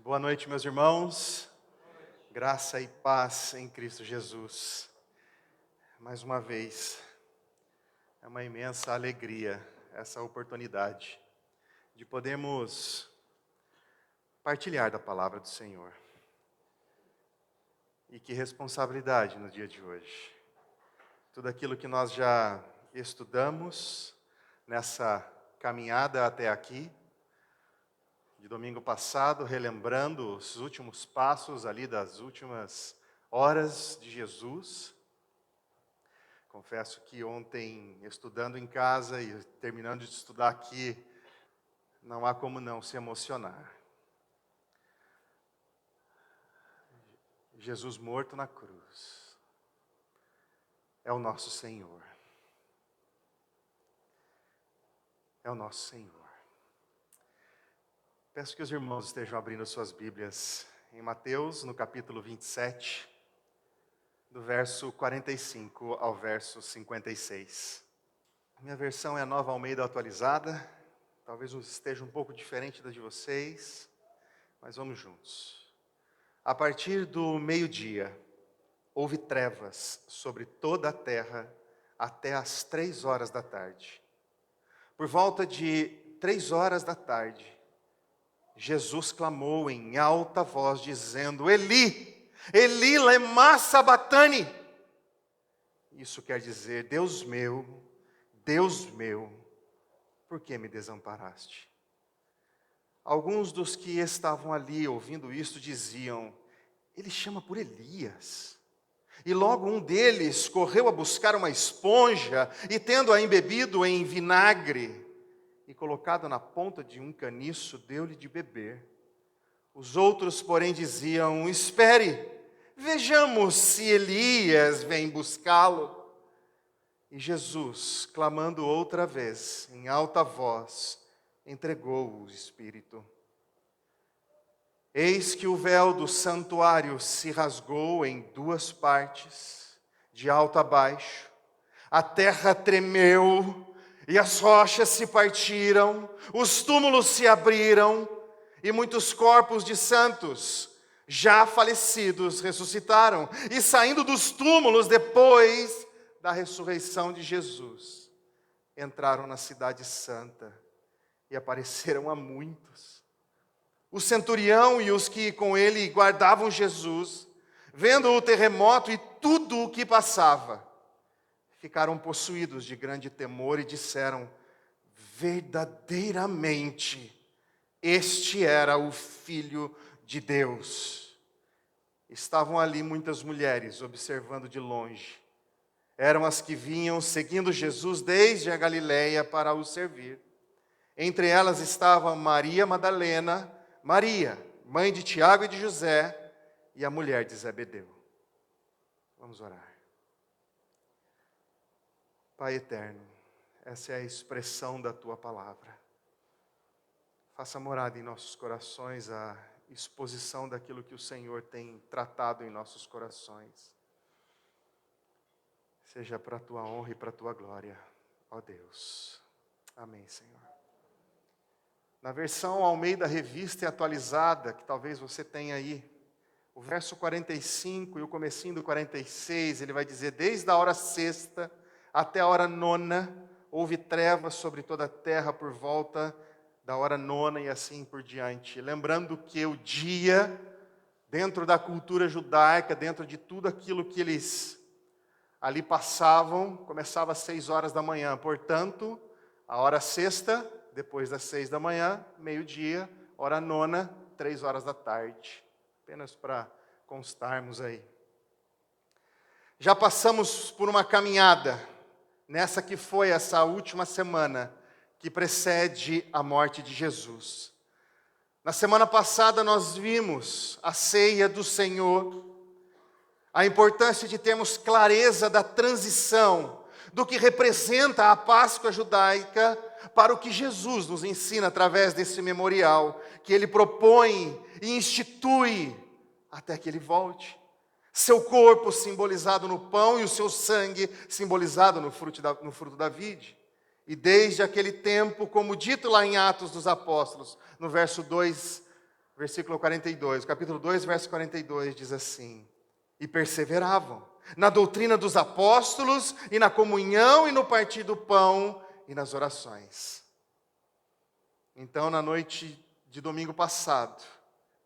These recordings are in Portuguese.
Boa noite, meus irmãos. Graça e paz em Cristo Jesus. Mais uma vez, é uma imensa alegria essa oportunidade de podermos partilhar da palavra do Senhor. E que responsabilidade no dia de hoje. Tudo aquilo que nós já estudamos nessa caminhada até aqui, de domingo passado, relembrando os últimos passos ali das últimas horas de Jesus. Confesso que ontem, estudando em casa e terminando de estudar aqui, não há como não se emocionar. Jesus morto na cruz é o nosso Senhor. É o nosso Senhor. Peço que os irmãos estejam abrindo suas Bíblias em Mateus, no capítulo 27, do verso 45 ao verso 56. Minha versão é a Nova Almeida atualizada, talvez esteja um pouco diferente da de vocês, mas vamos juntos. A partir do meio-dia, houve trevas sobre toda a terra até às 3 horas da tarde. Por volta de 3 horas da tarde, Jesus clamou em alta voz, dizendo: Eli, Eli, lema sabachthani. Isso quer dizer: Deus meu, por que me desamparaste? Alguns dos que estavam ali ouvindo isso diziam: ele chama por Elias. E logo um deles correu a buscar uma esponja e, tendo-a embebido em vinagre e colocado na ponta de um caniço, deu-lhe de beber. Os outros, porém, diziam: espere, vejamos se Elias vem buscá-lo. E Jesus, clamando outra vez, em alta voz, entregou o Espírito. Eis que o véu do santuário se rasgou em 2 partes, de alto a baixo. A terra tremeu, e as rochas se partiram, os túmulos se abriram, e muitos corpos de santos, já falecidos, ressuscitaram. E saindo dos túmulos, depois da ressurreição de Jesus, entraram na cidade santa, e apareceram a muitos. O centurião e os que com ele guardavam Jesus, vendo o terremoto e tudo o que passava, ficaram possuídos de grande temor e disseram: verdadeiramente, este era o Filho de Deus. Estavam ali muitas mulheres observando de longe. Eram as que vinham seguindo Jesus desde a Galileia para o servir. Entre elas estavam Maria Madalena, Maria, mãe de Tiago e de José, e a mulher de Zebedeu. Vamos orar. Pai eterno, essa é a expressão da Tua palavra. Faça morada em nossos corações a exposição daquilo que o Senhor tem tratado em nossos corações. Seja para a Tua honra e para a Tua glória, ó Deus. Amém, Senhor. Na versão Almeida Revista e Atualizada, que talvez você tenha aí, o verso 45 e o comecinho do 46, ele vai dizer: desde a hora sexta até a hora nona, houve trevas sobre toda a terra por volta da hora nona e assim por diante. Lembrando que o dia, dentro da cultura judaica, dentro de tudo aquilo que eles ali passavam, começava às 6 horas da manhã. Portanto, a hora sexta, depois das 6 da manhã, meio-dia, hora nona, 3 horas da tarde. Apenas para constarmos aí. Já passamos por uma caminhada nessa que foi essa última semana que precede a morte de Jesus. Na semana passada nós vimos a ceia do Senhor, a importância de termos clareza da transição, do que representa a Páscoa judaica para o que Jesus nos ensina através desse memorial, que Ele propõe e institui até que Ele volte. Seu corpo simbolizado no pão e o seu sangue simbolizado no fruto da vide. E desde aquele tempo, como dito lá em Atos dos Apóstolos, no verso 2 versículo 42, capítulo 2, verso 42, diz assim: e perseveravam na doutrina dos apóstolos, e na comunhão, e no partir do pão, e nas orações. Então, na noite de domingo passado,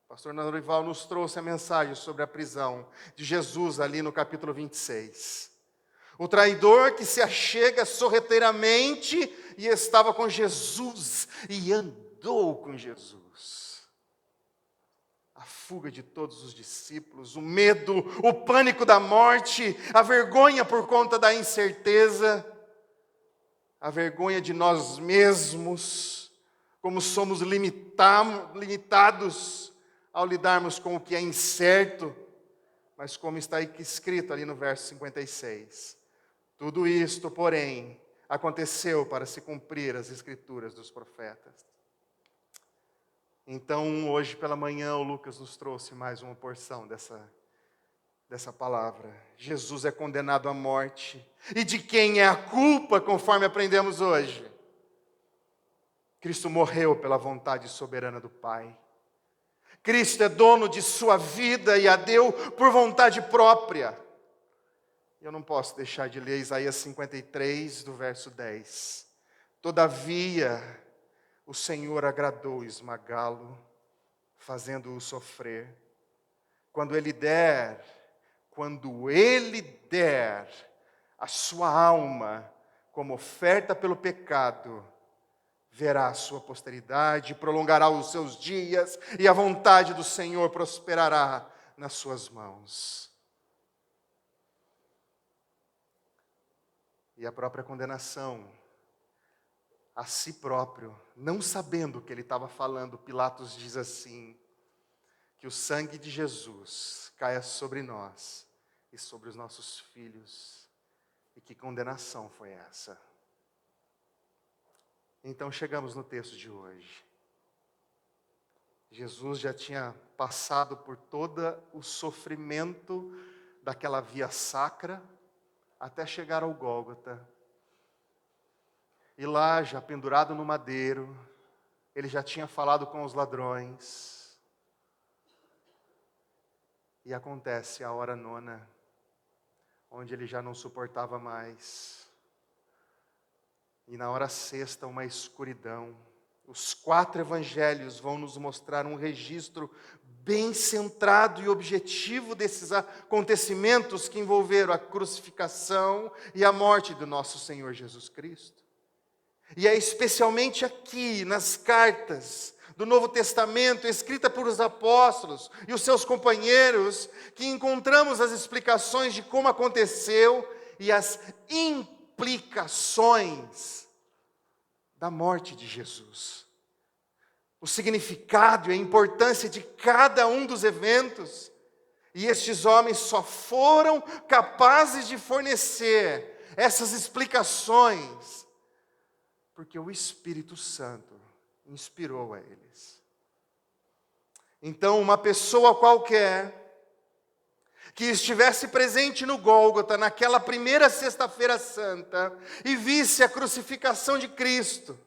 o pastor Norival nos trouxe a mensagem sobre a prisão de Jesus, ali no capítulo 26. O traidor que se achega sorrateiramente e estava com Jesus, e andou com Jesus. A fuga de todos os discípulos, o medo, o pânico da morte, a vergonha por conta da incerteza, a vergonha de nós mesmos, como somos limitados ao lidarmos com o que é incerto, mas como está escrito ali no verso 56. Tudo isto, porém, aconteceu para se cumprir as escrituras dos profetas. Então, hoje pela manhã, o Lucas nos trouxe mais uma porção dessa palavra. Jesus é condenado à morte. E de quem é a culpa, conforme aprendemos hoje? Cristo morreu pela vontade soberana do Pai. Cristo é dono de sua vida e a deu por vontade própria. Eu não posso deixar de ler Isaías 53, do verso 10. Todavia, o Senhor agradou esmagá-lo, fazendo-o sofrer. Quando Ele der a sua alma como oferta pelo pecado, verá a sua posteridade, prolongará os seus dias, e a vontade do Senhor prosperará nas suas mãos. E a própria condenação a si próprio, não sabendo o que ele estava falando, Pilatos diz assim: que o sangue de Jesus caia sobre nós e sobre os nossos filhos. E que condenação foi essa? Então chegamos no texto de hoje. Jesus já tinha passado por todo o sofrimento daquela via sacra, até chegar ao Gólgota. E lá, já pendurado no madeiro, ele já tinha falado com os ladrões. E acontece a hora nona, onde ele já não suportava mais. E na hora sexta, uma escuridão. Os 4 evangelhos vão nos mostrar um registro bem centrado e objetivo desses acontecimentos que envolveram a crucificação e a morte do nosso Senhor Jesus Cristo. E é especialmente aqui, nas cartas do Novo Testamento, escrita por os apóstolos e os seus companheiros, que encontramos as explicações de como aconteceu e as implicações da morte de Jesus. O significado e a importância de cada um dos eventos. E estes homens só foram capazes de fornecer essas explicações porque o Espírito Santo inspirou a eles. Então, uma pessoa qualquer que estivesse presente no Gólgota naquela primeira sexta-feira santa e visse a crucificação de Cristo,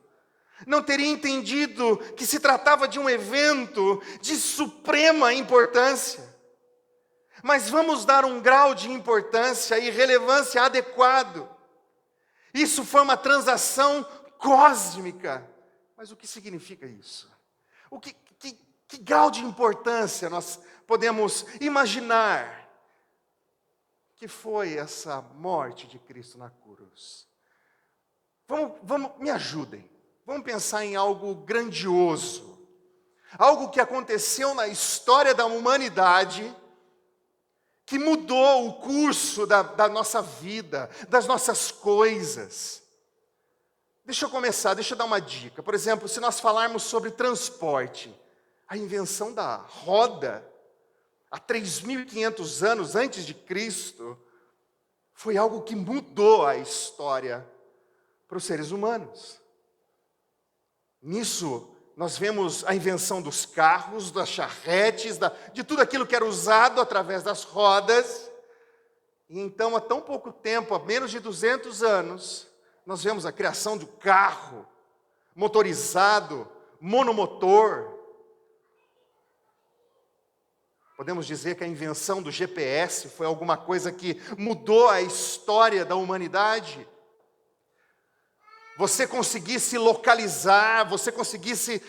não teria entendido que se tratava de um evento de suprema importância. Mas vamos dar um grau de importância e relevância adequado. Isso foi uma transação cósmica. Mas o que significa isso? Que grau de importância nós podemos imaginar que foi essa morte de Cristo na cruz? Me ajudem. Vamos pensar em algo grandioso. Algo que aconteceu na história da humanidade, que mudou o curso da nossa vida, das nossas coisas. Deixa eu dar uma dica. Por exemplo, se nós falarmos sobre transporte, a invenção da roda, há 3.500 anos antes de Cristo, foi algo que mudou a história para os seres humanos. Nisso, nós vemos a invenção dos carros, das charretes, de tudo aquilo que era usado através das rodas. E então, há tão pouco tempo, há menos de 200 anos, nós vemos a criação do carro motorizado, monomotor. Podemos dizer que a invenção do GPS foi alguma coisa que mudou a história da humanidade. Você conseguir se localizar, você conseguir se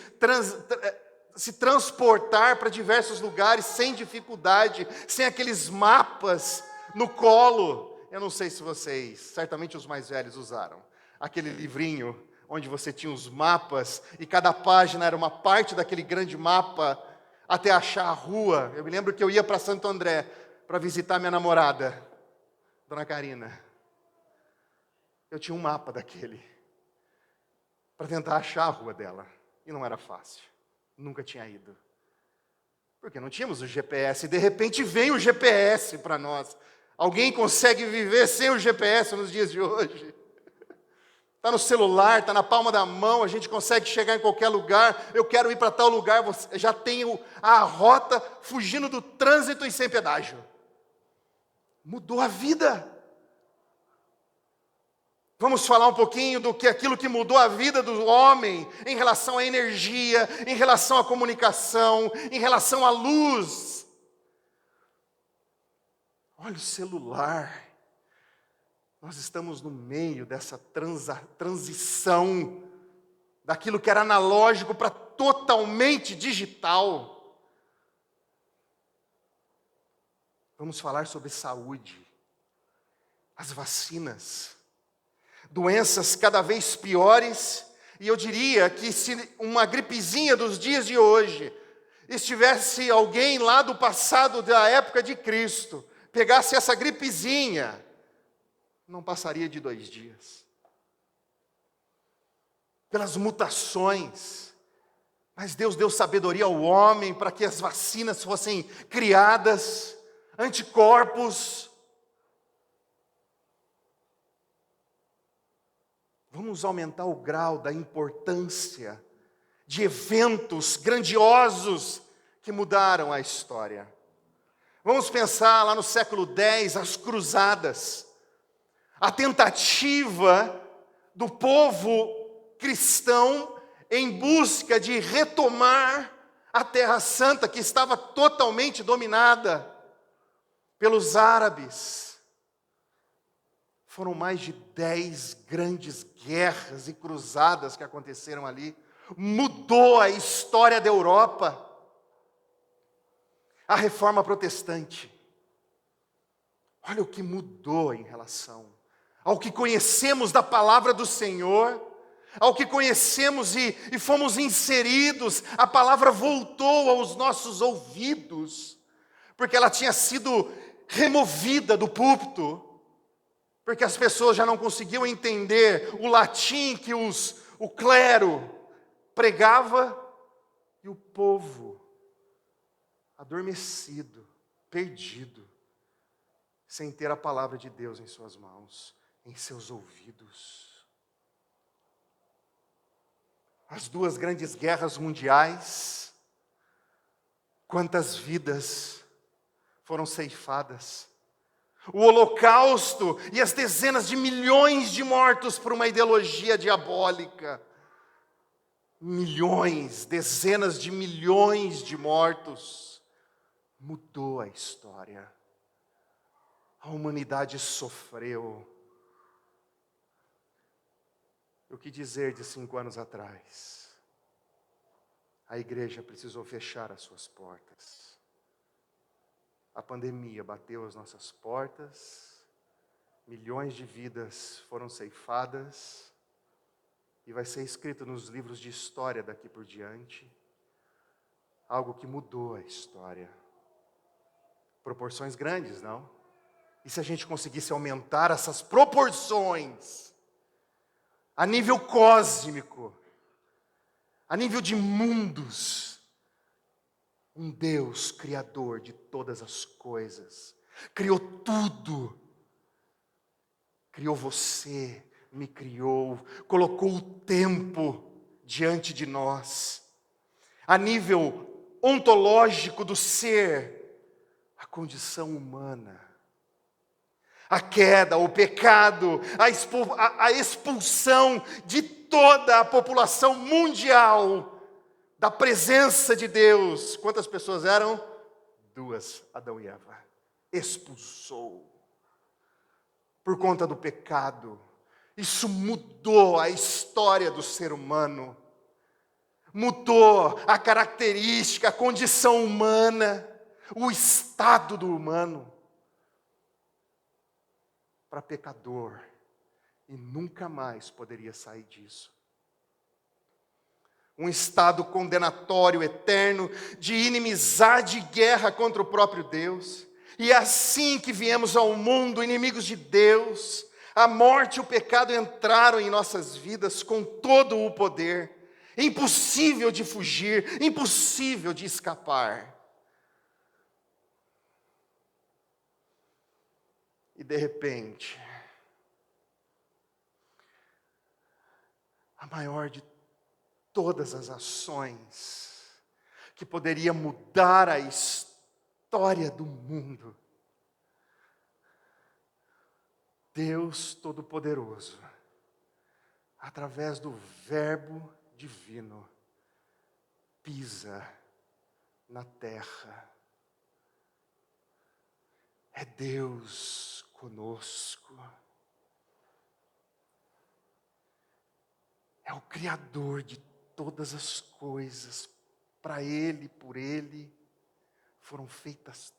transportar para diversos lugares sem dificuldade, sem aqueles mapas no colo. Eu não sei se vocês, certamente os mais velhos usaram, aquele livrinho onde você tinha os mapas e cada página era uma parte daquele grande mapa até achar a rua. Eu me lembro que eu ia para Santo André para visitar minha namorada, Dona Karina. Eu tinha um mapa daquele para tentar achar a rua dela e não era fácil. Nunca tinha ido. Porque não tínhamos o GPS. E de repente vem o GPS para nós. Alguém consegue viver sem o GPS nos dias de hoje? Está no celular, está na palma da mão, a gente consegue chegar em qualquer lugar. Eu quero ir para tal lugar, você já tem a rota fugindo do trânsito e sem pedágio. Mudou a vida. Vamos falar um pouquinho do que aquilo que mudou a vida do homem em relação à energia, em relação à comunicação, em relação à luz. Olha o celular. Nós estamos no meio dessa transição daquilo que era analógico para totalmente digital. Vamos falar sobre saúde, as vacinas, doenças cada vez piores, e eu diria que se uma gripezinha dos dias de hoje estivesse alguém lá do passado, da época de Cristo, pegasse essa gripezinha, não passaria de 2 dias. Pelas mutações. Mas Deus deu sabedoria ao homem para que as vacinas fossem criadas, anticorpos. Vamos aumentar o grau da importância de eventos grandiosos que mudaram a história. Vamos pensar lá no século X, as cruzadas. A tentativa do povo cristão em busca de retomar a Terra Santa, que estava totalmente dominada pelos árabes. Foram mais de 10 grandes guerras e cruzadas que aconteceram ali. Mudou a história da Europa. A Reforma Protestante. Olha o que mudou em relação ao que conhecemos da palavra do Senhor, ao que conhecemos e fomos inseridos. A palavra voltou aos nossos ouvidos, porque ela tinha sido removida do púlpito, porque as pessoas já não conseguiam entender o latim que o clero pregava, e o povo, adormecido, perdido, sem ter a palavra de Deus em suas mãos, em seus ouvidos. As 2 grandes guerras mundiais, quantas vidas foram ceifadas. O Holocausto e as dezenas de milhões de mortos por uma ideologia diabólica. Milhões, dezenas de milhões de mortos. Mudou a história. A humanidade sofreu. O que dizer de 5 anos atrás? A igreja precisou fechar as suas portas. A pandemia bateu as nossas portas, milhões de vidas foram ceifadas, e vai ser escrito nos livros de história daqui por diante, algo que mudou a história. Proporções grandes, não? E se a gente conseguisse aumentar essas proporções, a nível cósmico, a nível de mundos, um Deus criador de todas as coisas, criou tudo, criou você, me criou, colocou o tempo diante de nós, a nível ontológico do ser, a condição humana, a queda, o pecado, a expulsão de toda a população mundial da presença de Deus. Quantas pessoas eram? duas, Adão e Eva. Expulsou. Por conta do pecado. Isso mudou a história do ser humano. Mudou a característica, a condição humana, o estado do humano. Para pecador. E nunca mais poderia sair disso. Um estado condenatório eterno, de inimizade e guerra contra o próprio Deus. E é assim que viemos ao mundo, inimigos de Deus. A morte e o pecado entraram em nossas vidas com todo o poder. Impossível de fugir, impossível de escapar. E de repente, a maior de todas as ações que poderia mudar a história do mundo. Deus Todo-Poderoso, através do Verbo Divino, pisa na terra. É Deus conosco. É o Criador de todas as coisas. Para Ele, por Ele, foram feitas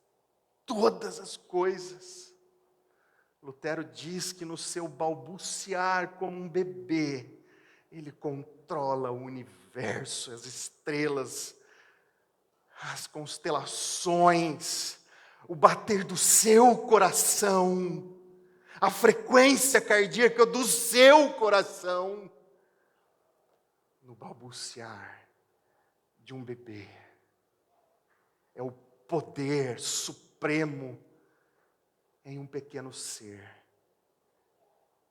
todas as coisas. Lutero diz que no seu balbuciar como um bebê, Ele controla o universo, as estrelas, as constelações, o bater do seu coração, a frequência cardíaca do seu coração, no balbuciar de um bebê. É o poder supremo em um pequeno ser.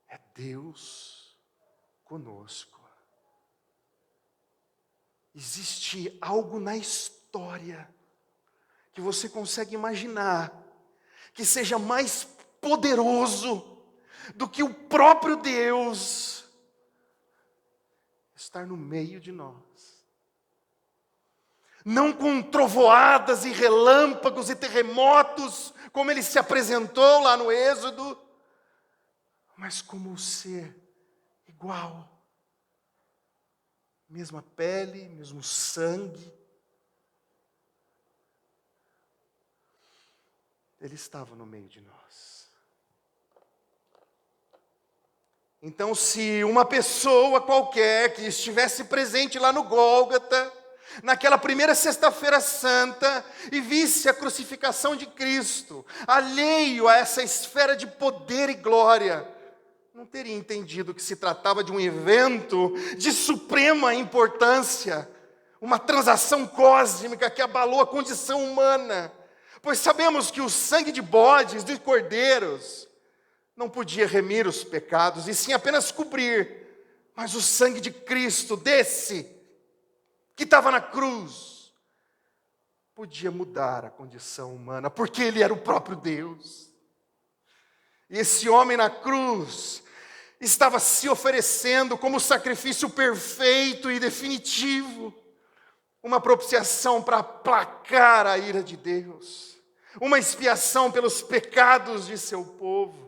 É Deus conosco. Existe algo na história que você consegue imaginar que seja mais poderoso do que o próprio Deus estar no meio de nós. Não com trovoadas e relâmpagos e terremotos, como ele se apresentou lá no Êxodo, mas como o ser igual. Mesma pele, mesmo sangue. Ele estava no meio de nós. Então, se uma pessoa qualquer que estivesse presente lá no Gólgota, naquela primeira sexta-feira santa, e visse a crucificação de Cristo, alheio a essa esfera de poder e glória, não teria entendido que se tratava de um evento de suprema importância, uma transação cósmica que abalou a condição humana, pois sabemos que o sangue de bodes, de cordeiros, não podia remir os pecados, e sim apenas cobrir, mas o sangue de Cristo, desse que estava na cruz, podia mudar a condição humana, porque Ele era o próprio Deus. E esse homem na cruz estava se oferecendo como sacrifício perfeito e definitivo, uma propiciação para aplacar a ira de Deus, uma expiação pelos pecados de seu povo.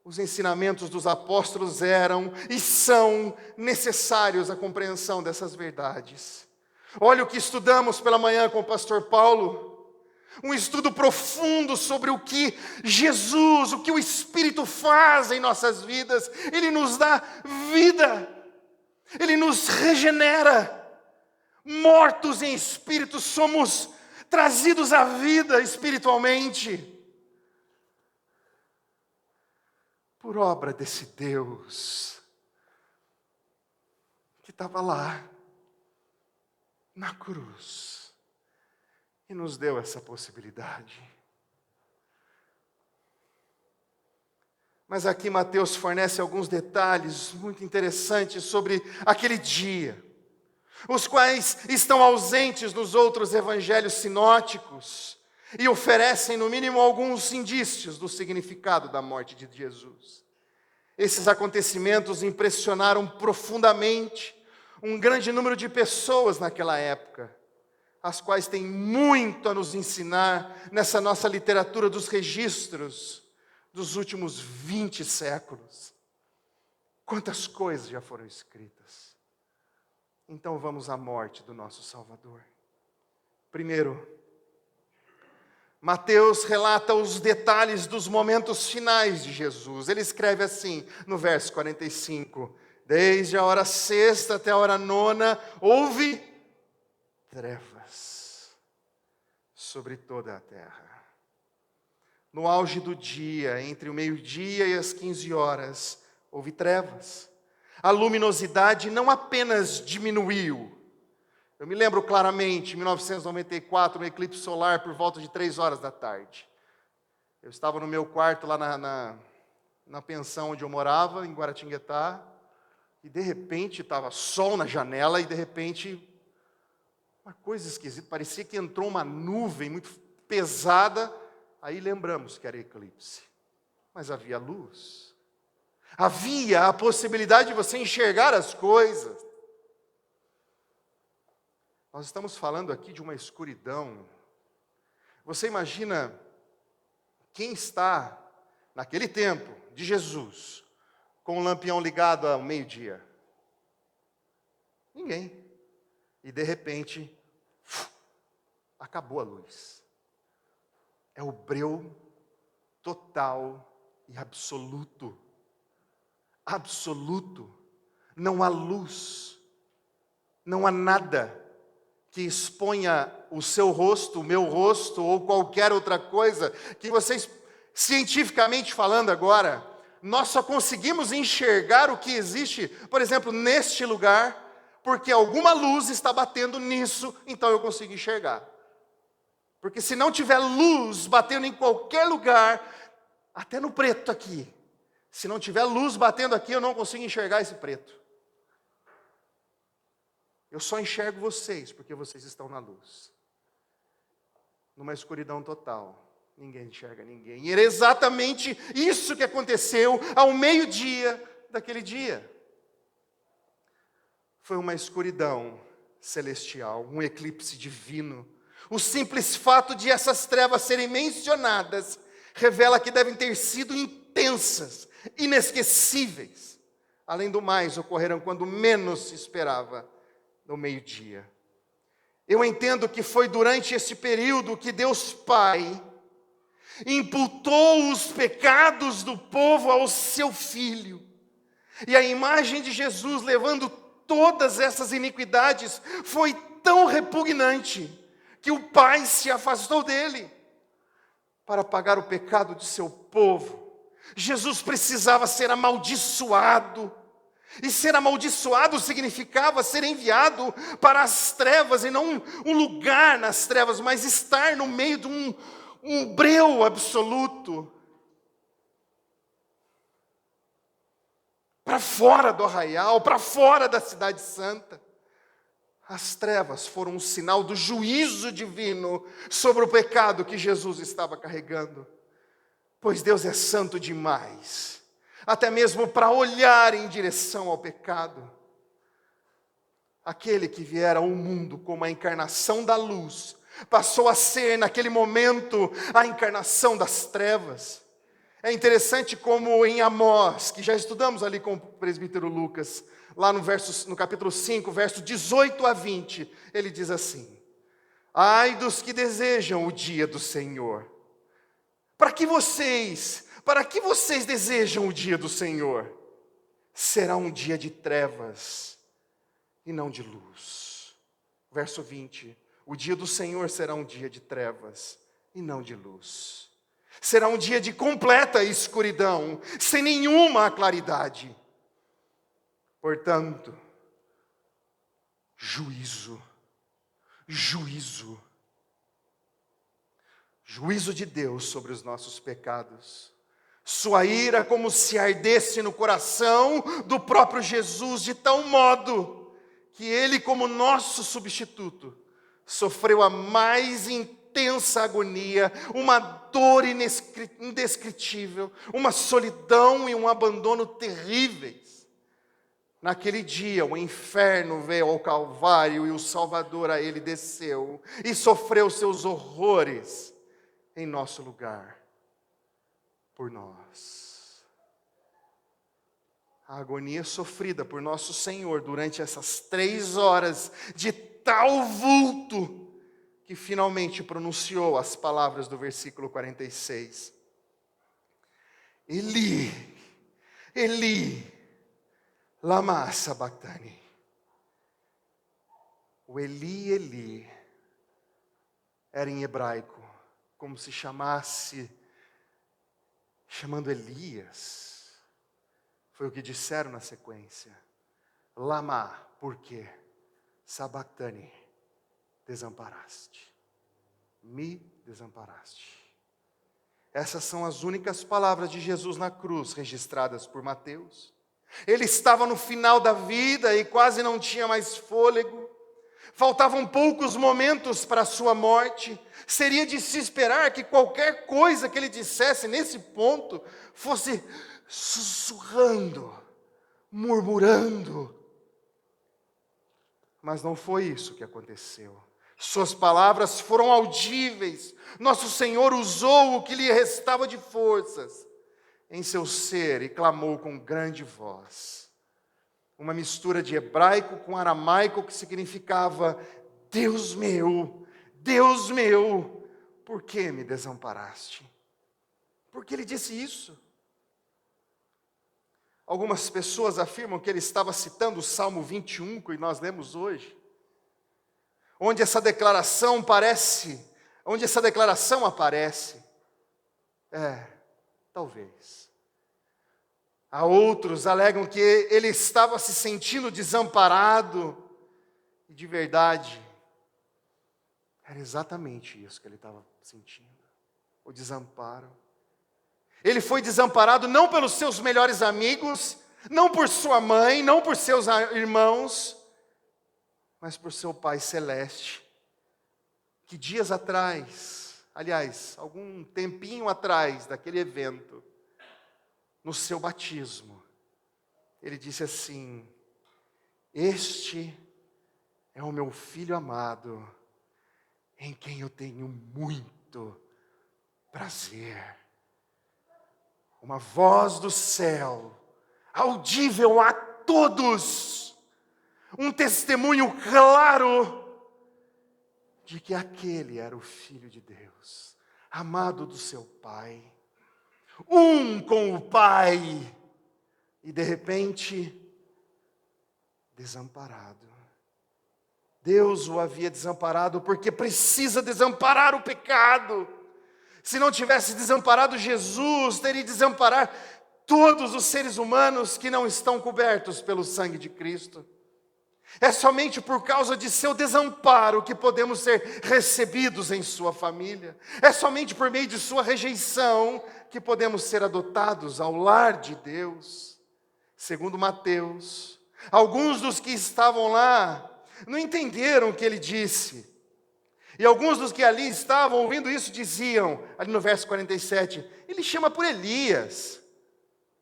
Os ensinamentos dos apóstolos eram e são necessários à compreensão dessas verdades. Olha o que estudamos pela manhã com o pastor Paulo. Um estudo profundo sobre o que Jesus, o que o Espírito faz em nossas vidas. Ele nos dá vida. Ele nos regenera. Mortos em espírito, somos trazidos à vida espiritualmente. Por obra desse Deus que estava lá na cruz e nos deu essa possibilidade. Mas aqui Mateus fornece alguns detalhes muito interessantes sobre aquele dia, os quais estão ausentes nos outros evangelhos sinóticos, e oferecem, no mínimo, alguns indícios do significado da morte de Jesus. Esses acontecimentos impressionaram profundamente um grande número de pessoas naquela época. as quais têm muito a nos ensinar nessa nossa literatura dos registros dos últimos 20 séculos. Quantas coisas já foram escritas. Então vamos à morte do nosso Salvador. Primeiro, Mateus relata os detalhes dos momentos finais de Jesus. Ele escreve assim, no verso 45, desde a hora sexta até a hora nona, houve trevas sobre toda a terra. No auge do dia, entre o meio-dia e as 15 horas, houve trevas. A luminosidade não apenas diminuiu. Eu me lembro claramente, em 1994, um eclipse solar por volta de 3 horas da tarde. Eu estava no meu quarto lá na pensão onde eu morava, em Guaratinguetá, e de repente estava sol na janela e de repente uma coisa esquisita, parecia que entrou uma nuvem muito pesada, aí lembramos que era eclipse. Mas havia luz. Havia a possibilidade de você enxergar as coisas. Nós estamos falando aqui de uma escuridão. Você imagina quem está, naquele tempo de Jesus, com o lampião ligado ao meio-dia? Ninguém. E de repente, acabou a luz. É o breu total e absoluto. Absoluto. Não há luz. Não há nada que exponha o seu rosto, o meu rosto, ou qualquer outra coisa, que vocês, cientificamente falando agora, nós só conseguimos enxergar o que existe, por exemplo, neste lugar, porque alguma luz está batendo nisso, então eu consigo enxergar. Porque se não tiver luz batendo em qualquer lugar, até no preto aqui, se não tiver luz batendo aqui, eu não consigo enxergar esse preto. Eu só enxergo vocês, porque vocês estão na luz. Numa escuridão total, ninguém enxerga ninguém. E era exatamente isso que aconteceu ao meio-dia daquele dia. Foi uma escuridão celestial, um eclipse divino. O simples fato de essas trevas serem mencionadas revela que devem ter sido intensas, inesquecíveis. Além do mais, ocorreram quando menos se esperava, no meio-dia. Eu entendo que foi durante esse período que Deus Pai imputou os pecados do povo ao seu Filho. E a imagem de Jesus levando todas essas iniquidades foi tão repugnante que o Pai se afastou dele para pagar o pecado de seu povo. Jesus precisava ser amaldiçoado. E ser amaldiçoado significava ser enviado para as trevas, e não um lugar nas trevas, mas estar no meio de um breu absoluto. Para fora do arraial, para fora da cidade santa. As trevas foram um sinal do juízo divino sobre o pecado que Jesus estava carregando. Pois Deus é santo demais, até mesmo para olhar em direção ao pecado. Aquele que viera ao mundo como a encarnação da luz, passou a ser, naquele momento, a encarnação das trevas. É interessante como em Amós, que já estudamos ali com o presbítero Lucas, lá no capítulo 5, verso 18 a 20, ele diz assim: ai dos que desejam o dia do Senhor. Para que vocês desejam o dia do Senhor? Será um dia de trevas e não de luz. Verso 20, o dia do Senhor será um dia de trevas e não de luz. Será um dia de completa escuridão, sem nenhuma claridade. Portanto, juízo de Deus sobre os nossos pecados. Sua ira como se ardesse no coração do próprio Jesus, de tal modo que ele, como nosso substituto, sofreu a mais intensa agonia, uma dor indescritível, uma solidão e um abandono terríveis. Naquele dia, o inferno veio ao Calvário e o Salvador a ele desceu e sofreu seus horrores em nosso lugar, por nós. A agonia sofrida por nosso Senhor durante essas 3 horas de tal vulto, que finalmente pronunciou as palavras do versículo 46. Eli, Eli, lama sabachthani. O Eli, Eli, era em hebraico, como se chamando Elias. Foi o que disseram na sequência. Lama, por quê? Sabachthani, desamparaste. Me desamparaste. Essas são as únicas palavras de Jesus na cruz registradas por Mateus. Ele estava no final da vida e quase não tinha mais fôlego. Faltavam poucos momentos para a sua morte. Seria de se esperar que qualquer coisa que ele dissesse nesse ponto fosse sussurrando, murmurando. Mas não foi isso que aconteceu. Suas palavras foram audíveis. Nosso Senhor usou o que lhe restava de forças em seu ser e clamou com grande voz. Uma mistura de hebraico com aramaico que significava: Deus meu, por que me desamparaste? Por que ele disse isso? Algumas pessoas afirmam que ele estava citando o Salmo 21, que nós lemos hoje, onde essa declaração aparece. Talvez. Há outros alegam que ele estava se sentindo desamparado, e de verdade, era exatamente isso que ele estava sentindo, o desamparo. Ele foi desamparado não pelos seus melhores amigos, não por sua mãe, não por seus irmãos, mas por seu Pai Celeste, que dias atrás, aliás, algum tempinho atrás daquele evento, no seu batismo, ele disse assim: este é o meu filho amado, em quem eu tenho muito prazer. Uma voz do céu, audível a todos, um testemunho claro de que aquele era o Filho de Deus, amado do seu Pai, um com o Pai, e de repente, desamparado. Deus o havia desamparado porque precisa desamparar o pecado. Se não tivesse desamparado Jesus, teria de desamparar todos os seres humanos que não estão cobertos pelo sangue de Cristo. É somente por causa de seu desamparo que podemos ser recebidos em sua família. É somente por meio de sua rejeição que podemos ser adotados ao lar de Deus. Segundo Mateus, alguns dos que estavam lá não entenderam o que ele disse. E alguns dos que ali estavam ouvindo isso diziam, ali no verso 47, ele chama por Elias.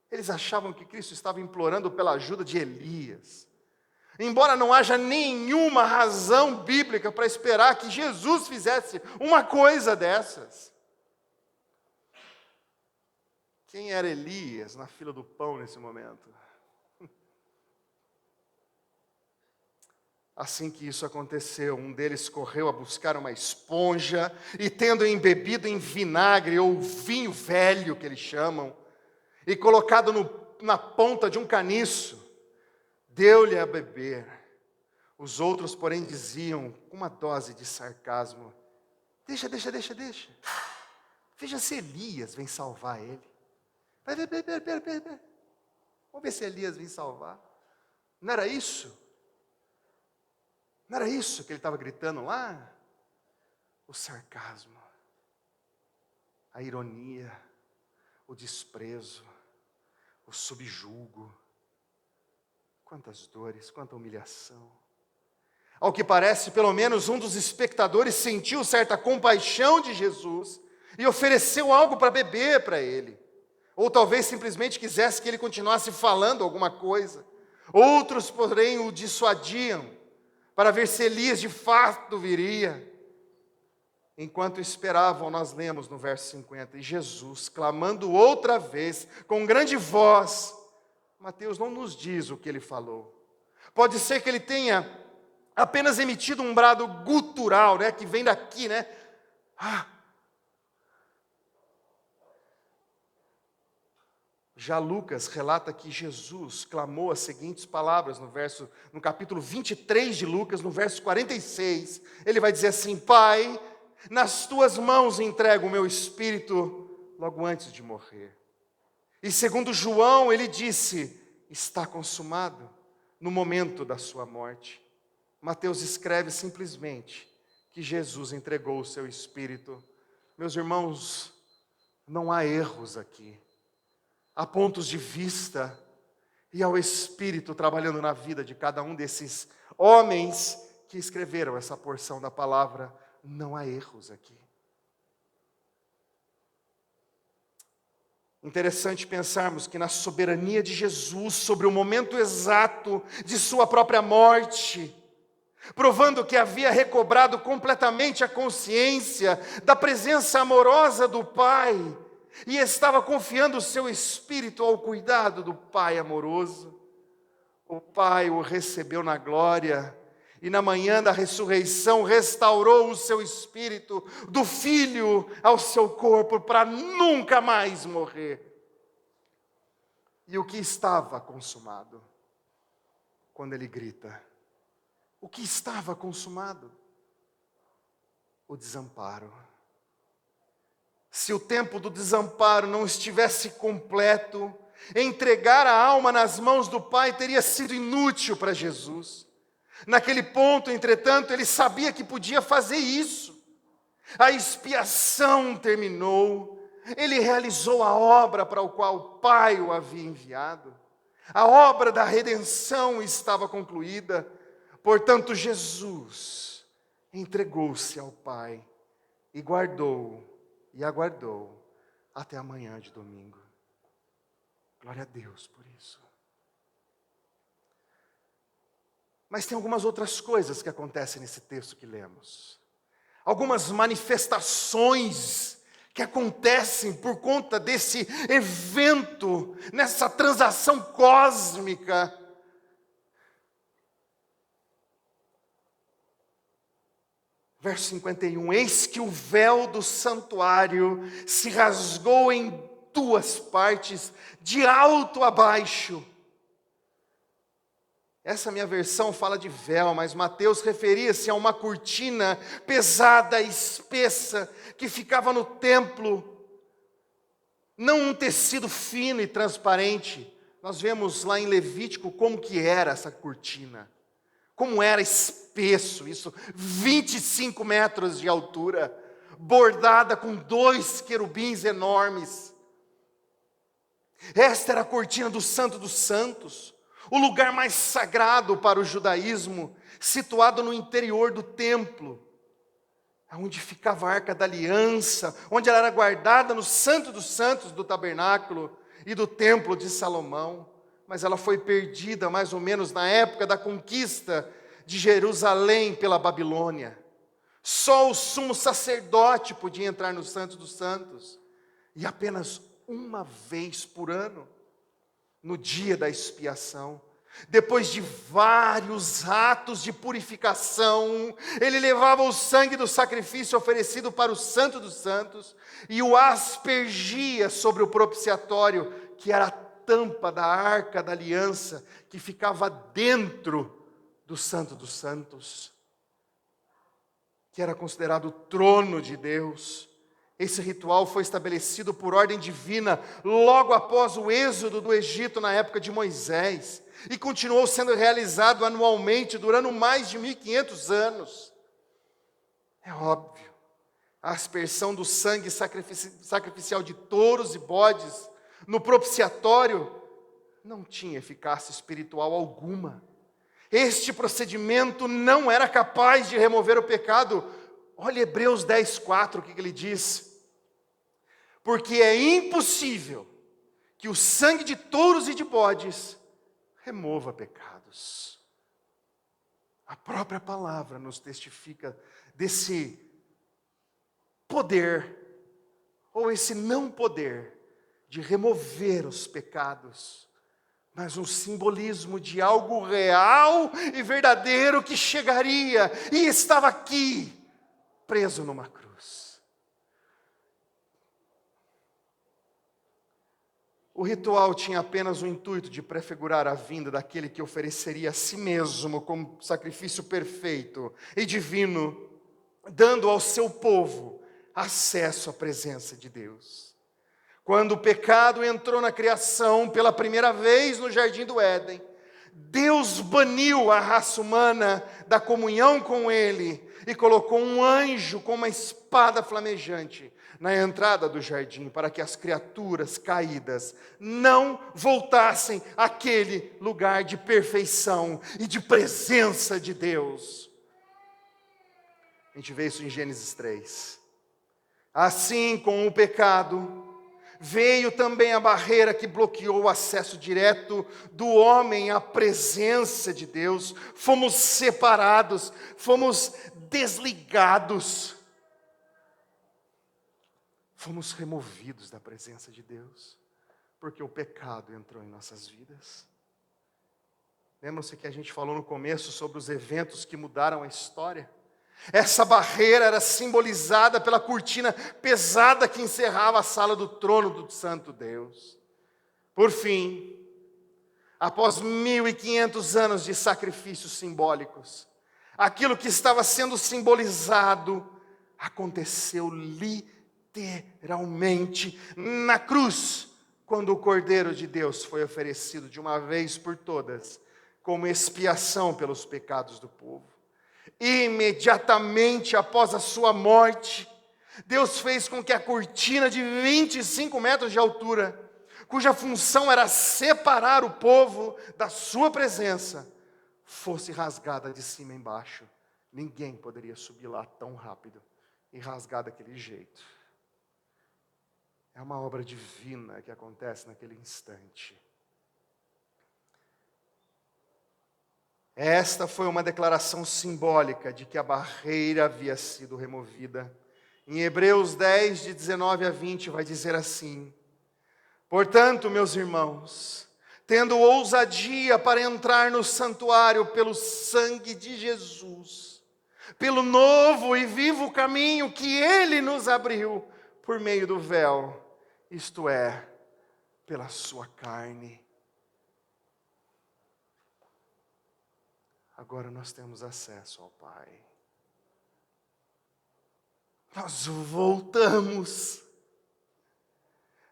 Eles achavam que Cristo estava implorando pela ajuda de Elias. Embora não haja nenhuma razão bíblica para esperar que Jesus fizesse uma coisa dessas. Quem era Elias na fila do pão nesse momento? Assim que isso aconteceu, um deles correu a buscar uma esponja e, tendo embebido em vinagre ou vinho velho, que eles chamam, e colocado na ponta de um caniço, deu-lhe a beber. Os outros, porém, diziam, com uma dose de sarcasmo: Deixa. Veja se Elias vem salvar ele. Pera. Vamos ver se Elias vem salvar. Não era isso? Não era isso que ele estava gritando lá? O sarcasmo, a ironia, o desprezo, o subjugo. Quantas dores, quanta humilhação. Ao que parece, pelo menos um dos espectadores sentiu certa compaixão de Jesus e ofereceu algo para beber para ele. Ou talvez simplesmente quisesse que ele continuasse falando alguma coisa. Outros, porém, o dissuadiam para ver se Elias de fato viria. Enquanto esperavam, nós lemos no verso 50, e Jesus, clamando outra vez, com grande voz, Mateus não nos diz o que ele falou. Pode ser que ele tenha apenas emitido um brado gutural, né, que vem daqui, né? Já Lucas relata que Jesus clamou as seguintes palavras no capítulo 23 de Lucas, no verso 46. Ele vai dizer assim: Pai, nas tuas mãos entrego o meu espírito, logo antes de morrer. E segundo João, ele disse: está consumado, no momento da sua morte. Mateus escreve simplesmente que Jesus entregou o seu espírito. Meus irmãos, não há erros aqui. Há pontos de vista, e ao Espírito trabalhando na vida de cada um desses homens que escreveram essa porção da palavra. Não há erros aqui. Interessante pensarmos que na soberania de Jesus sobre o momento exato de sua própria morte, provando que havia recobrado completamente a consciência da presença amorosa do Pai, e estava confiando o seu espírito ao cuidado do Pai amoroso. O Pai o recebeu na glória, e na manhã da ressurreição restaurou o seu espírito do Filho ao seu corpo para nunca mais morrer. E o que estava consumado? Quando ele grita, o que estava consumado? O desamparo. Se o tempo do desamparo não estivesse completo, entregar a alma nas mãos do Pai teria sido inútil para Jesus. Naquele ponto, entretanto, ele sabia que podia fazer isso. A expiação terminou. Ele realizou a obra para a qual o Pai o havia enviado. A obra da redenção estava concluída. Portanto, Jesus entregou-se ao Pai e aguardou até a manhã de domingo. Glória a Deus por isso. Mas tem algumas outras coisas que acontecem nesse texto que lemos. Algumas manifestações que acontecem por conta desse evento, nessa transação cósmica. Verso 51, eis que o véu do santuário se rasgou em duas partes, de alto a baixo. Essa minha versão fala de véu, mas Mateus referia-se a uma cortina pesada e espessa que ficava no templo. Não um tecido fino e transparente. Nós vemos lá em Levítico como que era essa cortina. Como era espesso isso, 25 metros de altura, bordada com 2 querubins enormes. Esta era a cortina do Santo dos Santos, o lugar mais sagrado para o judaísmo, situado no interior do templo, onde ficava a Arca da Aliança, onde ela era guardada no Santo dos Santos do tabernáculo e do templo de Salomão. Mas ela foi perdida mais ou menos na época da conquista de Jerusalém pela Babilônia. Só o sumo sacerdote podia entrar no Santo dos Santos, e apenas uma vez por ano, no dia da expiação. Depois de vários atos de purificação, ele levava o sangue do sacrifício oferecido para o Santo dos Santos e o aspergia sobre o propiciatório, que era a tampa da Arca da Aliança, que ficava dentro do Santo dos Santos, que era considerado o trono de Deus. Esse ritual foi estabelecido por ordem divina logo após o êxodo do Egito na época de Moisés e continuou sendo realizado anualmente durante mais de 1500 anos. É óbvio, a aspersão do sangue sacrificial de touros e bodes no propiciatório não tinha eficácia espiritual alguma. Este procedimento não era capaz de remover o pecado. Olha Hebreus 10:4, o que ele diz? Porque é impossível que o sangue de touros e de bodes remova pecados. A própria palavra nos testifica desse poder, ou esse não poder, de remover os pecados, mas um simbolismo de algo real e verdadeiro que chegaria e estava aqui, preso numa cruz. O ritual tinha apenas o intuito de prefigurar a vinda daquele que ofereceria a si mesmo como sacrifício perfeito e divino, dando ao seu povo acesso à presença de Deus. Quando o pecado entrou na criação pela primeira vez no Jardim do Éden, Deus baniu a raça humana da comunhão com Ele e colocou um anjo com uma espada flamejante na entrada do jardim, para que as criaturas caídas não voltassem àquele lugar de perfeição e de presença de Deus. A gente vê isso em Gênesis 3. Assim, com o pecado, veio também a barreira que bloqueou o acesso direto do homem à presença de Deus. Fomos separados, fomos desligados. Fomos removidos da presença de Deus, porque o pecado entrou em nossas vidas. Lembram-se que a gente falou no começo sobre os eventos que mudaram a história? Essa barreira era simbolizada pela cortina pesada que encerrava a sala do trono do Santo Deus. Por fim, após 1500 anos de sacrifícios simbólicos, aquilo que estava sendo simbolizado aconteceu literalmente na cruz, quando o Cordeiro de Deus foi oferecido de uma vez por todas, como expiação pelos pecados do povo. Imediatamente após a sua morte, Deus fez com que a cortina de 25 metros de altura, cuja função era separar o povo da sua presença, fosse rasgada de cima a embaixo. Ninguém poderia subir lá tão rápido e rasgar daquele jeito. É uma obra divina que acontece naquele instante. Esta foi uma declaração simbólica de que a barreira havia sido removida. Em Hebreus 10, de 19 a 20, vai dizer assim: portanto, meus irmãos, tendo ousadia para entrar no santuário pelo sangue de Jesus, pelo novo e vivo caminho que Ele nos abriu por meio do véu, isto é, pela sua carne. Agora nós temos acesso ao Pai. Nós voltamos.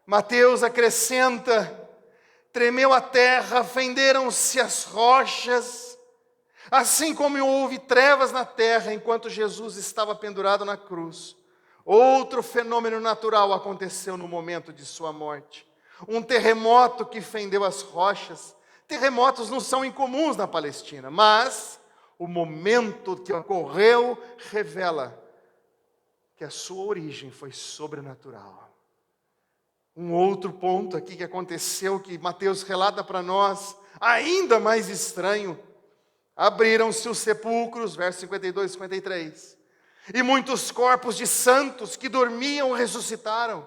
Mateus acrescenta: tremeu a terra, fenderam-se as rochas, assim como houve trevas na terra enquanto Jesus estava pendurado na cruz. Outro fenômeno natural aconteceu no momento de sua morte. Um terremoto que fendeu as rochas. Terremotos não são incomuns na Palestina, mas o momento que ocorreu revela que a sua origem foi sobrenatural. Um outro ponto aqui que aconteceu, que Mateus relata para nós, ainda mais estranho: abriram-se os sepulcros, versos 52 e 53, e muitos corpos de santos que dormiam ressuscitaram.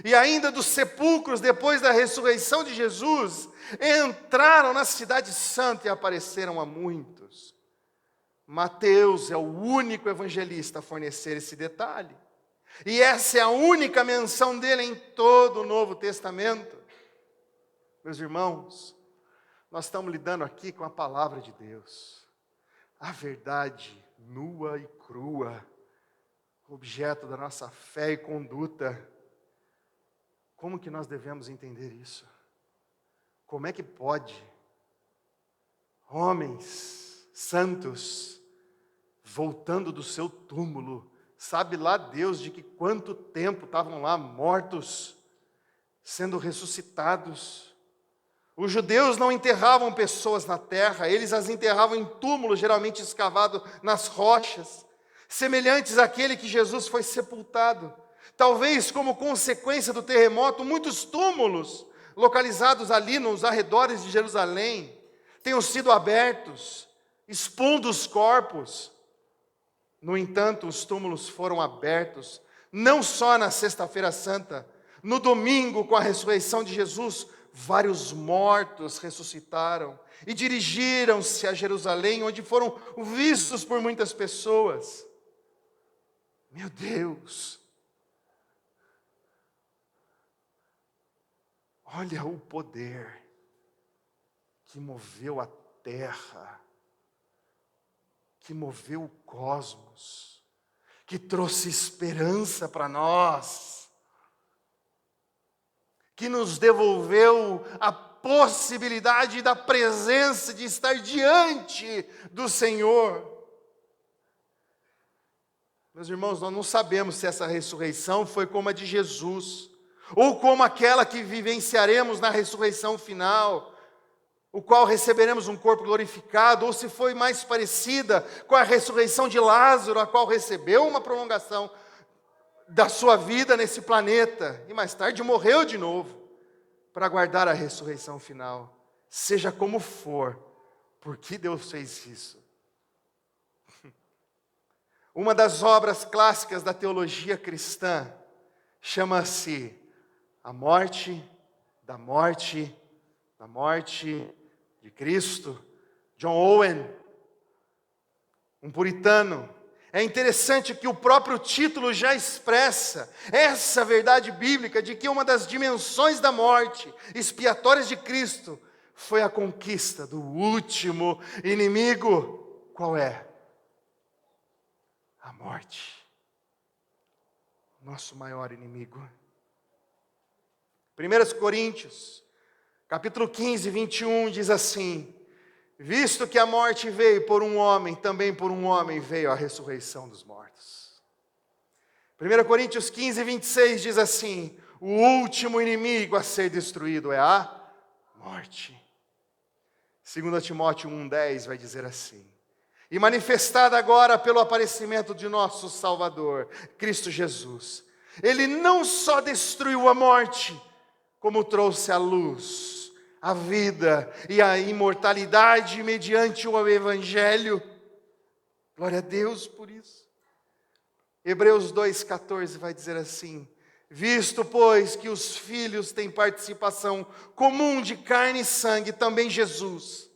E ainda dos sepulcros, depois da ressurreição de Jesus, entraram na cidade santa e apareceram a muitos. Mateus é o único evangelista a fornecer esse detalhe. E essa é a única menção dele em todo o Novo Testamento. Meus irmãos, nós estamos lidando aqui com a palavra de Deus. A verdade nua e crua, objeto da nossa fé e conduta. Como que nós devemos entender isso? Como é que pode homens santos voltando do seu túmulo, sabe lá Deus de que quanto tempo estavam lá mortos, sendo ressuscitados? Os judeus não enterravam pessoas na terra, eles as enterravam em túmulos, geralmente escavados nas rochas, semelhantes àquele que Jesus foi sepultado. Talvez como consequência do terremoto, muitos túmulos localizados ali nos arredores de Jerusalém tenham sido abertos, expondo os corpos. No entanto, os túmulos foram abertos, não só na Sexta-feira Santa, no domingo, com a ressurreição de Jesus, vários mortos ressuscitaram e dirigiram-se a Jerusalém, onde foram vistos por muitas pessoas. Meu Deus! Olha o poder que moveu a terra, que moveu o cosmos, que trouxe esperança para nós, que nos devolveu a possibilidade da presença de estar diante do Senhor. Meus irmãos, nós não sabemos se essa ressurreição foi como a de Jesus, ou como aquela que vivenciaremos na ressurreição final, o qual receberemos um corpo glorificado, ou se foi mais parecida com a ressurreição de Lázaro, a qual recebeu uma prolongação da sua vida nesse planeta, e mais tarde morreu de novo, para aguardar a ressurreição final. Seja como for, por que Deus fez isso? Uma das obras clássicas da teologia cristã chama-se A Morte da Morte de Cristo. John Owen, um puritano. É interessante que o próprio título já expressa essa verdade bíblica de que uma das dimensões da morte expiatórias de Cristo foi a conquista do último inimigo. Qual é? A morte. Nosso maior inimigo. 1 Coríntios, capítulo 15, 21, diz assim: visto que a morte veio por um homem, também por um homem veio a ressurreição dos mortos. 1 Coríntios 15, 26 diz assim: o último inimigo a ser destruído é a morte. 2 Timóteo 1,10 vai dizer assim: e manifestada agora pelo aparecimento de nosso Salvador, Cristo Jesus, Ele não só destruiu a morte, como trouxe à luz a vida e a imortalidade mediante o Evangelho. Glória a Deus por isso. Hebreus 2,14 vai dizer assim: visto, pois, que os filhos têm participação comum de carne e sangue, também Jesus,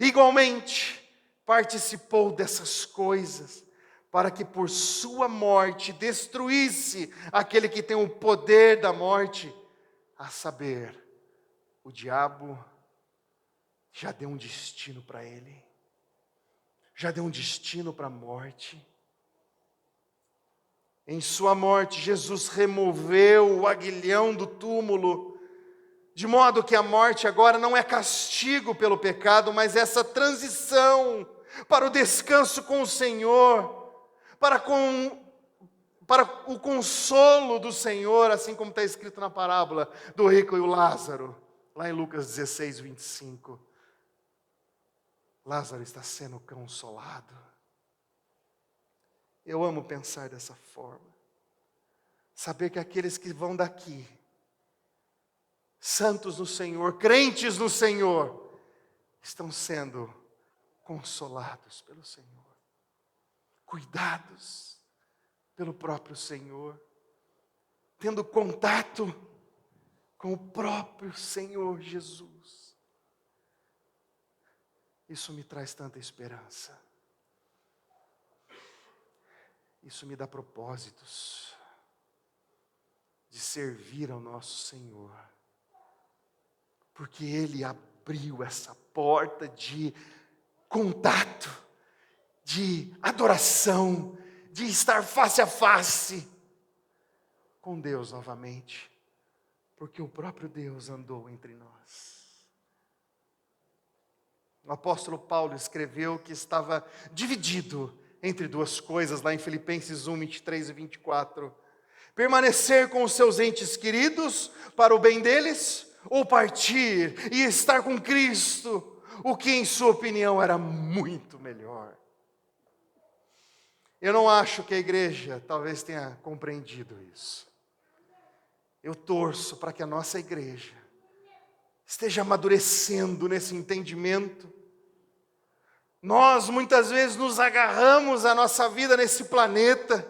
igualmente, participou dessas coisas, para que por sua morte destruísse aquele que tem o poder da morte, a saber, o diabo. Já deu um destino para ele, já deu um destino para a morte. Em sua morte, Jesus removeu o aguilhão do túmulo, de modo que a morte agora não é castigo pelo pecado, mas essa transição para o descanso com o Senhor, para o consolo do Senhor, assim como está escrito na parábola do rico e o Lázaro, lá em Lucas 16, 25. Lázaro está sendo consolado. Eu amo pensar dessa forma. Saber que aqueles que vão daqui, santos no Senhor, crentes no Senhor, estão sendo consolados pelo Senhor, cuidados pelo próprio Senhor, tendo contato com o próprio Senhor Jesus. Isso me traz tanta esperança. Isso me dá propósitos de servir ao nosso Senhor, porque Ele abriu essa porta de contato, de adoração, de estar face a face com Deus novamente, porque o próprio Deus andou entre nós. O apóstolo Paulo escreveu que estava dividido entre duas coisas, lá em Filipenses 1, 23 e 24. Permanecer com os seus entes queridos para o bem deles, ou partir e estar com Cristo, o que em sua opinião era muito melhor. Eu não acho que a igreja talvez tenha compreendido isso. Eu torço para que a nossa igreja esteja amadurecendo nesse entendimento, Nós muitas vezes nos agarramos à nossa vida nesse planeta,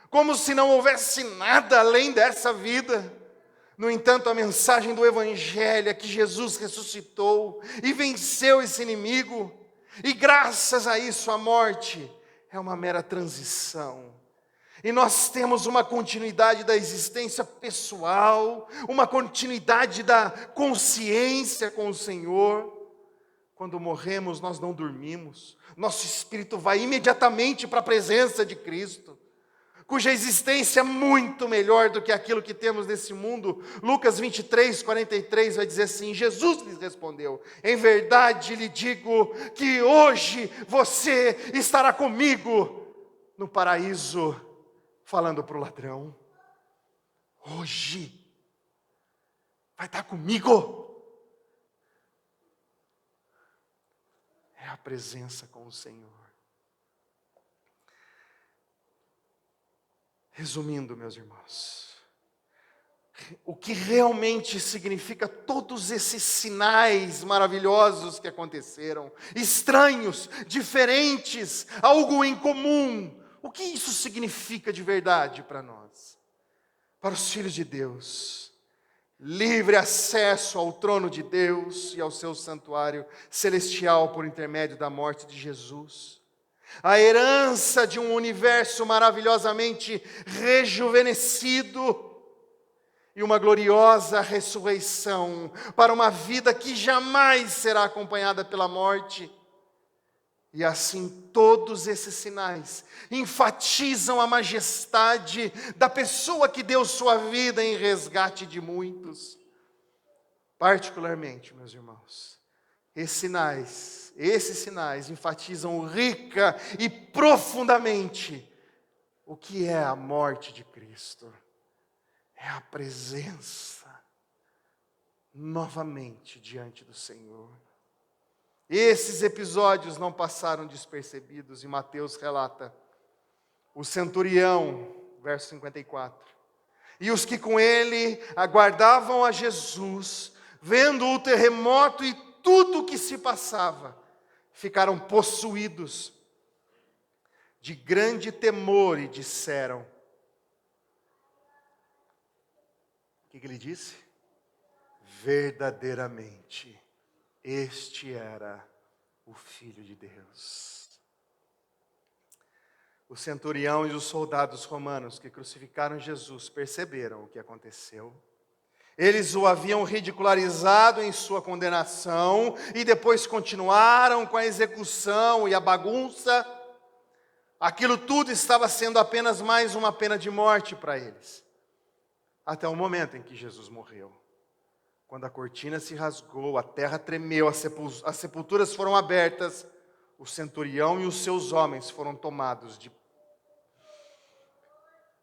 como se não houvesse nada além dessa vida. No entanto, a mensagem do Evangelho é que Jesus ressuscitou e venceu esse inimigo, e graças a isso a morte é uma mera transição. E nós temos uma continuidade da existência pessoal, uma continuidade da consciência com o Senhor. Quando morremos, nós não dormimos. Nosso espírito vai imediatamente para a presença de Cristo, cuja existência é muito melhor do que aquilo que temos nesse mundo. Lucas 23, 43 vai dizer assim: Jesus lhes respondeu: em verdade lhe digo que hoje você estará comigo no paraíso. Falando para o ladrão, hoje vai estar comigo. É a presença com o Senhor. Resumindo, meus irmãos, o que realmente significa todos esses sinais maravilhosos que aconteceram, estranhos, diferentes, algo incomum, o que isso significa de verdade para nós? Para os filhos de Deus, livre acesso ao trono de Deus e ao seu santuário celestial por intermédio da morte de Jesus. A herança de um universo maravilhosamente rejuvenescido e uma gloriosa ressurreição para uma vida que jamais será acompanhada pela morte. E assim todos esses sinais enfatizam a majestade da pessoa que deu sua vida em resgate de muitos. Particularmente, meus irmãos, esses sinais enfatizam rica e profundamente o que é a morte de Cristo. É a presença novamente diante do Senhor. Esses episódios não passaram despercebidos, e Mateus relata: o centurião, verso 54, e os que com ele aguardavam a Jesus, vendo o terremoto e tudo o que se passava, ficaram possuídos de grande temor e disseram: o que ele disse? Verdadeiramente, este era o Filho de Deus. O centurião e os soldados romanos que crucificaram Jesus perceberam o que aconteceu. Eles o haviam ridicularizado em sua condenação e depois continuaram com a execução e a bagunça. Aquilo tudo estava sendo apenas mais uma pena de morte para eles. Até o momento em que Jesus morreu. Quando a cortina se rasgou, a terra tremeu, as sepulturas foram abertas, o centurião e os seus homens foram tomados de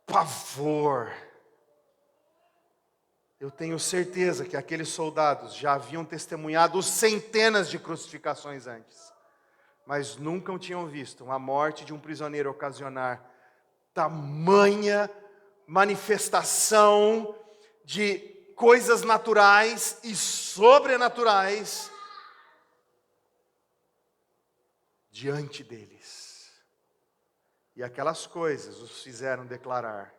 pavor. Eu tenho certeza que aqueles soldados já haviam testemunhado centenas de crucificações antes, mas nunca tinham visto a morte de um prisioneiro ocasionar tamanha manifestação de coisas naturais e sobrenaturais diante deles. E aquelas coisas os fizeram declarar: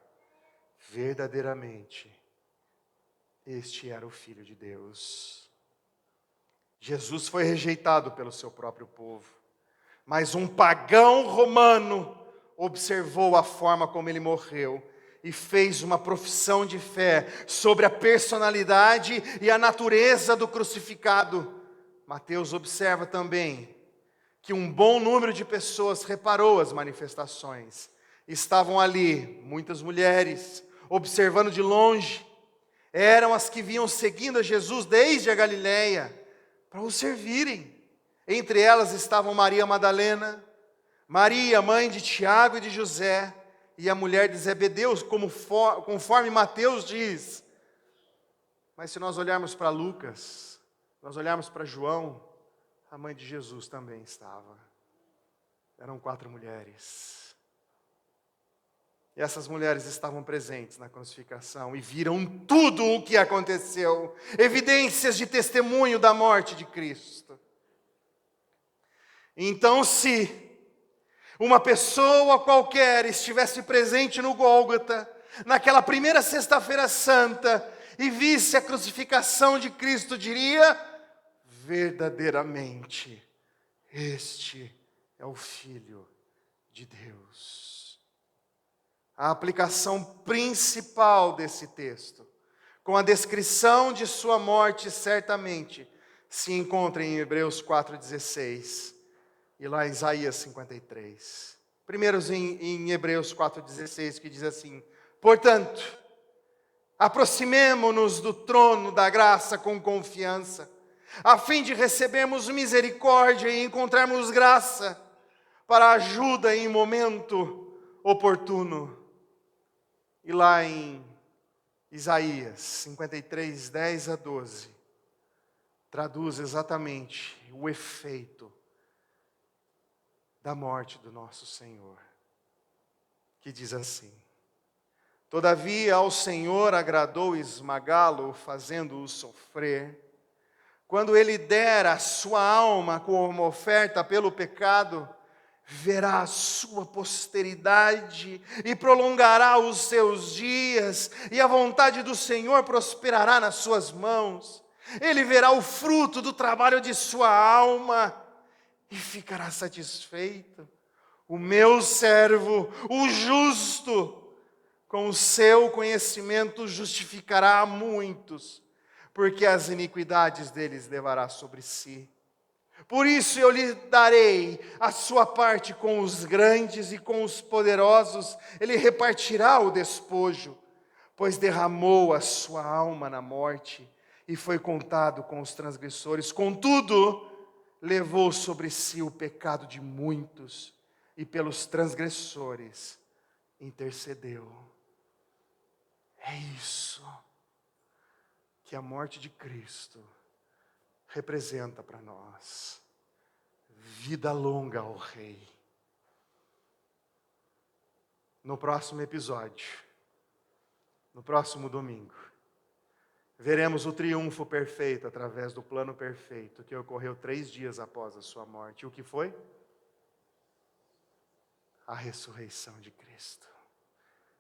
verdadeiramente, este era o Filho de Deus. Jesus foi rejeitado pelo seu próprio povo, mas um pagão romano observou a forma como ele morreu e fez uma profissão de fé sobre a personalidade e a natureza do crucificado. Mateus observa também que um bom número de pessoas reparou as manifestações. Estavam ali muitas mulheres, observando de longe. Eram as que vinham seguindo a Jesus desde a Galileia, para o servirem. Entre elas estavam Maria Madalena, Maria, mãe de Tiago e de José, e a mulher de Zebedeu, conforme Mateus diz. Mas se nós olharmos para Lucas, nós olharmos para João, a mãe de Jesus também estava. Eram 4 mulheres. E essas mulheres estavam presentes na crucificação e viram tudo o que aconteceu. Evidências de testemunho da morte de Cristo. Então, se uma pessoa qualquer estivesse presente no Gólgota, naquela primeira sexta-feira santa, e visse a crucificação de Cristo, diria: verdadeiramente, este é o Filho de Deus. A aplicação principal desse texto, com a descrição de sua morte, certamente se encontra em Hebreus 4,16 e lá em Isaías 53. Primeiros em Hebreus 4,16, que diz assim: portanto, aproximemo-nos do trono da graça com confiança, a fim de recebermos misericórdia e encontrarmos graça para ajuda em momento oportuno. E lá em Isaías 53, 10 a 12, traduz exatamente o efeito da morte do nosso Senhor, que diz assim: todavia ao Senhor agradou esmagá-lo, fazendo-o sofrer. Quando ele der a sua alma como oferta pelo pecado, verá a sua posteridade e prolongará os seus dias, e a vontade do Senhor prosperará nas suas mãos. Ele verá o fruto do trabalho de sua alma e ficará satisfeito. O meu servo, o justo, com o seu conhecimento justificará a muitos, porque as iniquidades deles levará sobre si. Por isso eu lhe darei a sua parte com os grandes e com os poderosos, ele repartirá o despojo, pois derramou a sua alma na morte e foi contado com os transgressores. Contudo, levou sobre si o pecado de muitos e pelos transgressores intercedeu. É isso que a morte de Cristo representa para nós. Vida longa ao Rei. No próximo episódio, no próximo domingo, veremos o triunfo perfeito através do plano perfeito que ocorreu 3 dias após a sua morte. E o que foi? A ressurreição de Cristo.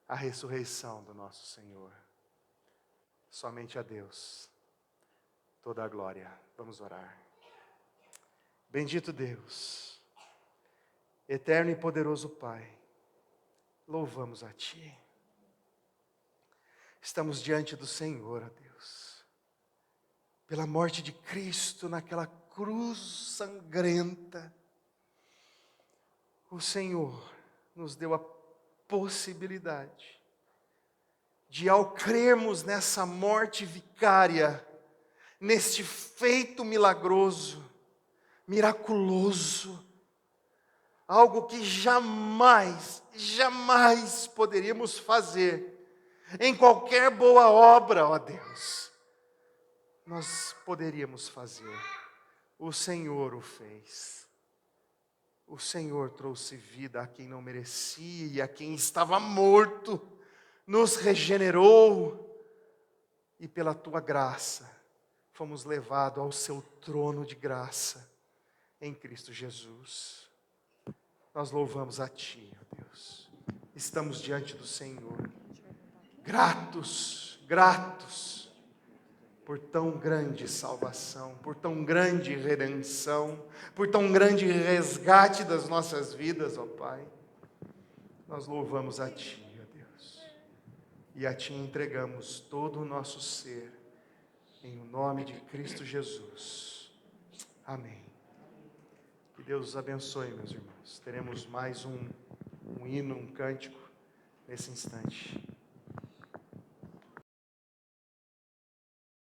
A ressurreição do nosso Senhor. Somente a Deus toda a glória. Vamos orar. Bendito Deus, eterno e poderoso Pai, louvamos a Ti. Estamos diante do Senhor, ó Deus, pela morte de Cristo naquela cruz sangrenta. O Senhor nos deu a possibilidade de, ao crermos nessa morte vicária, neste feito milagroso, miraculoso, algo que jamais poderíamos fazer em qualquer boa obra, ó Deus, nós poderíamos fazer. O Senhor o fez. O Senhor trouxe vida a quem não merecia e a quem estava morto, nos regenerou e pela Tua graça fomos levados ao Seu trono de graça em Cristo Jesus. Nós louvamos a Ti, ó Deus. Estamos diante do Senhor, gratos por tão grande salvação, por tão grande redenção, por tão grande resgate das nossas vidas, ó Pai. Nós louvamos a Ti, ó Deus, e a Ti entregamos todo o nosso ser, em o nome de Cristo Jesus. Amém. Que Deus os abençoe, meus irmãos. Teremos mais um hino, um cântico nesse instante.